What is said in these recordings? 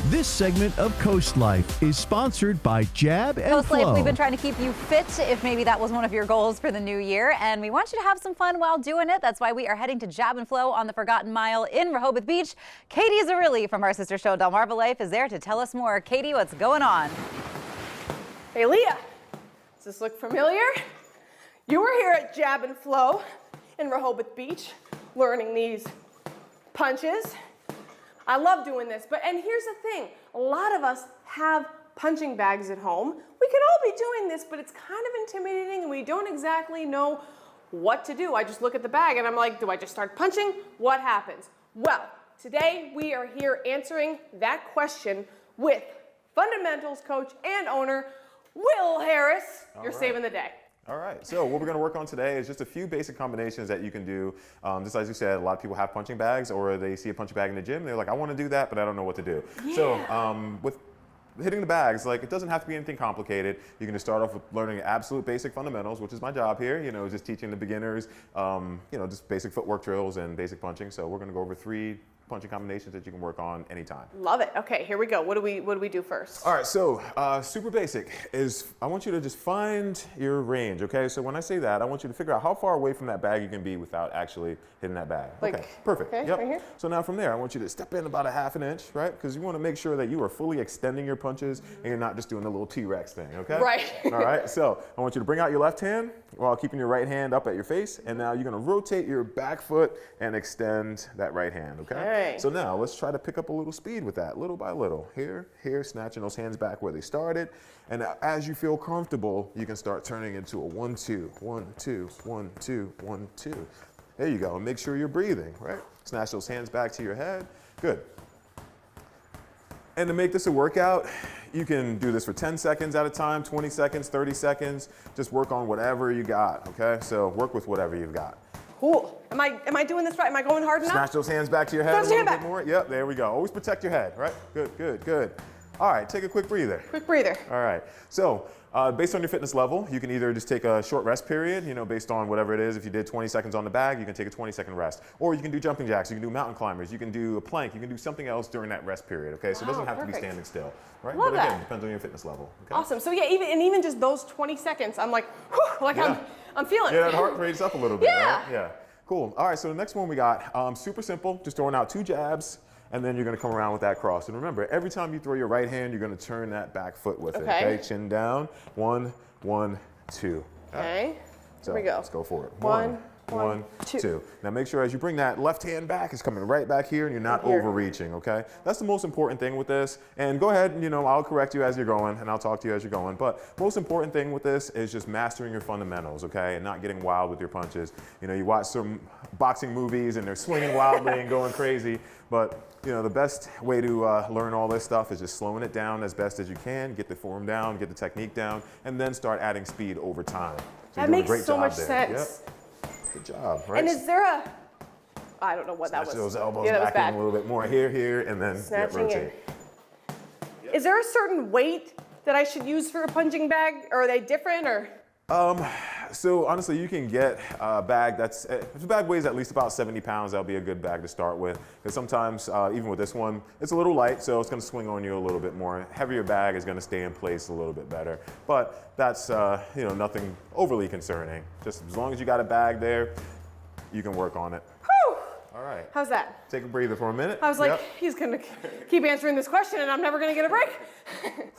This segment of CoastLife is sponsored by Jab and Flow. CoastLife, we've been trying to keep you fit, if maybe that was one of your goals for the new year, and we want you to have some fun while doing it. That's why we are heading to Jab and Flow on the Forgotten Mile in Rehoboth Beach. Katie Zarrilli from our sister show Delmarva Life is there to tell us more. Katie, what's going on? Hey, Leah, does this look familiar? You were here at Jab and Flow in Rehoboth Beach learning these punches. I love doing this, and here's the thing. A lot of us have punching bags at home. We could all be doing this, but it's kind of intimidating and we don't exactly know what to do. I just look at the bag and I'm like, do I just start punching? What happens? Well, today we are here answering that question with fundamentals coach and owner, Will Harris. You're saving the day. All right, so what we're going to work on today is just a few basic combinations that you can do. Just as you said, a lot of people have punching bags or they see a punching bag in the gym. They're like, I want to do that, but I don't know what to do. Yeah. So with hitting the bags, like it doesn't have to be anything complicated. You can just start off with learning absolute basic fundamentals, which is my job here, just teaching the beginners, just basic footwork drills and basic punching. So we're going to go over 3 punching combinations that you can work on anytime. Love it. Okay, here we go. What do we do first? All right, so super basic is I want you to just find your range, okay? So when I say that, I want you to figure out how far away from that bag you can be without actually hitting that bag. Okay, perfect. Okay, yep. right here? So now from there, I want you to step in about a ½ an inch, right? Because you want to make sure that you are fully extending your punches and you're not just doing a little T-Rex thing, okay? Right. All right, so I want you to bring out your left hand while keeping your right hand up at your face, and now you're going to rotate your back foot and extend that right hand, okay? So now let's try to pick up a little speed with that, little by little. Here, snatching those hands back where they started. And as you feel comfortable, you can start turning into a 1-2, 1-2, 1-2, 1-2. There you go, and make sure you're breathing, right? Snatch those hands back to your head. Good. And to make this a workout, you can do this for 10 seconds at a time, 20 seconds, 30 seconds. Just work on whatever you got, okay? So work with whatever you've got. Cool. Am I doing this right? Am I going hard enough? Snatch those hands back to your head a little bit more. Yep, there we go. Always protect your head, right? Good, good, good. All right, take a quick breather. Quick breather. All right. So based on your fitness level, you can either just take a short rest period, based on whatever it is. If you did 20 seconds on the bag, you can take a 20-second rest. Or you can do jumping jacks, you can do mountain climbers, you can do a plank, you can do something else during that rest period, okay? So it doesn't have to be standing still, right? Love but again, that. it depends on your fitness level. Okay? Awesome. So yeah, even just those 20 seconds, I'm like, whew, like yeah. I'm feeling it. Yeah, that heart rate's up a little bit, Yeah. right? Yeah. Cool. All right, so the next one we got, super simple, just throwing out 2 jabs, and then you're gonna come around with that cross. And remember, every time you throw your right hand, you're gonna turn that back foot with it, okay? Chin down, 1, 1, 2. Okay, so here we go. Let's go for it. 1, 2. Now make sure as you bring that left hand back, it's coming right back here and you're not overreaching, okay? That's the most important thing with this. And go ahead, I'll correct you as you're going and I'll talk to you as you're going. But most important thing with this is just mastering your fundamentals, okay? And not getting wild with your punches. You watch some boxing movies and they're swinging wildly and going crazy. But the best way to learn all this stuff is just slowing it down as best as you can, get the form down, get the technique down, and then start adding speed over time. So that makes so much sense. Yep. Good job, right? And is there I don't know what that was. Snatch those elbows back in a little bit more. Here, and then rotate. Is there a certain weight that I should use for a punching bag? Or are they different, or? So honestly, you can get a bag that's, if the bag weighs at least about 70 pounds, that'll be a good bag to start with. Because sometimes, even with this one, it's a little light, so it's gonna swing on you a little bit more. Heavier bag is gonna stay in place a little bit better. But that's, nothing overly concerning. Just as long as you got a bag there, you can work on it. Whew. All right. How's that? Take a breather for a minute. I was like, he's gonna keep answering this question and I'm never gonna get a break.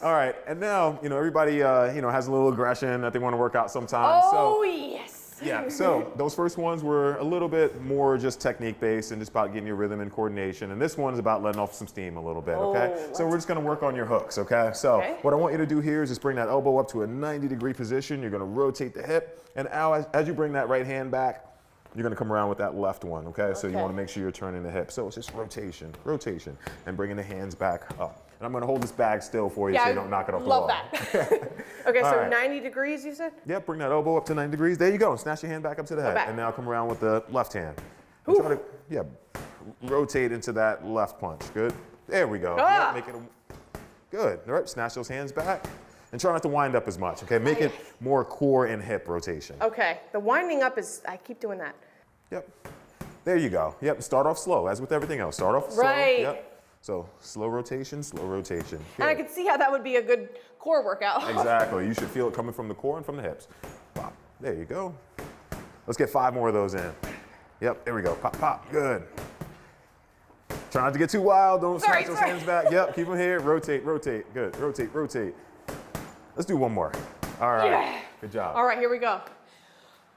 All right, and now, everybody, has a little aggression that they want to work out sometimes. Oh, yes. Yeah, so those first ones were a little bit more just technique based and just about getting your rhythm and coordination. And this one is about letting off some steam a little bit, okay? So we're just gonna work on your hooks, okay? So what I want you to do here is just bring that elbow up to a 90-degree position. You're gonna rotate the hip, and as you bring that right hand back, you're gonna come around with that left one, okay? So you wanna make sure you're turning the hip. So it's just rotation, and bringing the hands back up. And I'm gonna hold this bag still for you so you don't knock it off the wall. Love that. Okay, so 90 degrees, you said? Yep, bring that elbow up to 90 degrees. There you go. Snatch your hand back up to the head. And now come around with the left hand. And try to, rotate into that left punch. Good. There we go. Yep, make it good. All right, snatch those hands back. And try not to wind up as much, okay? Make it more core and hip rotation. Okay, the winding up is, I keep doing that. Yep. There you go. Yep, start off slow, as with everything else. Start off slow. Right. Yep. So slow rotation, slow rotation. And I could see how that would be a good core workout. Exactly. You should feel it coming from the core and from the hips. Pop. There you go. Let's get 5 more of those in. Yep, there we go. Pop, pop. Good. Try not to get too wild. Don't snatch those hands back. Yep, keep them here. Rotate, rotate. Good. Rotate, rotate. Let's do one more. All right. Yeah. Good job. All right, here we go.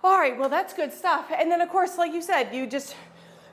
All right, well, that's good stuff. And then, of course, like you said, you just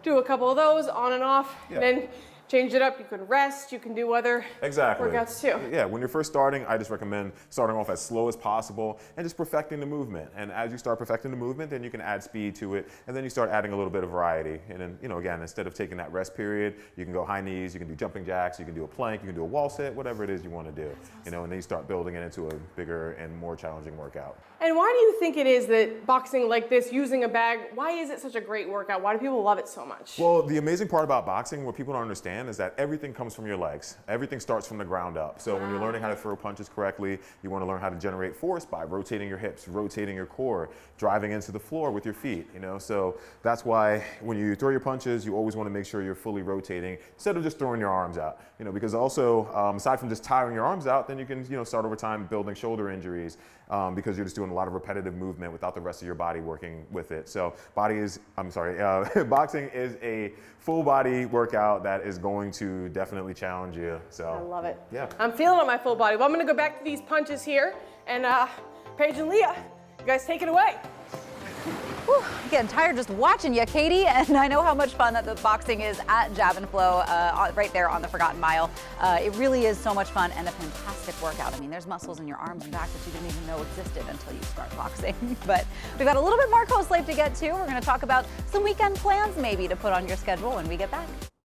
do a couple of those on and off, and then change it up. You can rest. You can do other workouts too. Yeah, when you're first starting, I just recommend starting off as slow as possible and just perfecting the movement. And as you start perfecting the movement, then you can add speed to it, and then you start adding a little bit of variety. And then, you know, again, instead of taking that rest period, you can go high knees, you can do jumping jacks, you can do a plank, you can do a wall sit, whatever it is you want to do. You know, and then you start building it into a bigger and more challenging workout. And why do you think it is that boxing like this, using a bag, why is it such a great workout? Why do people love it so much? Well, the amazing part about boxing, what people don't understand, is that everything comes from your legs. Everything starts from the ground up. So when you're learning how to throw punches correctly, you want to learn how to generate force by rotating your hips, rotating your core, driving into the floor with your feet, you know? So that's why when you throw your punches, you always want to make sure you're fully rotating instead of just throwing your arms out, you know, because also, aside from just tiring your arms out, then you can, you know, start over time building shoulder injuries because you're just doing a lot of repetitive movement without the rest of your body working with it. So boxing is a full body workout that is going to definitely challenge you. So I love it. Yeah. I'm feeling it on my full body. Well, I'm going to go back to these punches here. And Paige and Leah, you guys take it away. Whew, getting tired just watching you, Katie, and I know how much fun that the boxing is at Jab and Flow, right there on the Forgotten Mile. It really is so much fun and a fantastic workout. I mean, there's muscles in your arms and back that you didn't even know existed until you start boxing. But we've got a little bit more CoastLife to get to. We're going to talk about some weekend plans maybe to put on your schedule when we get back.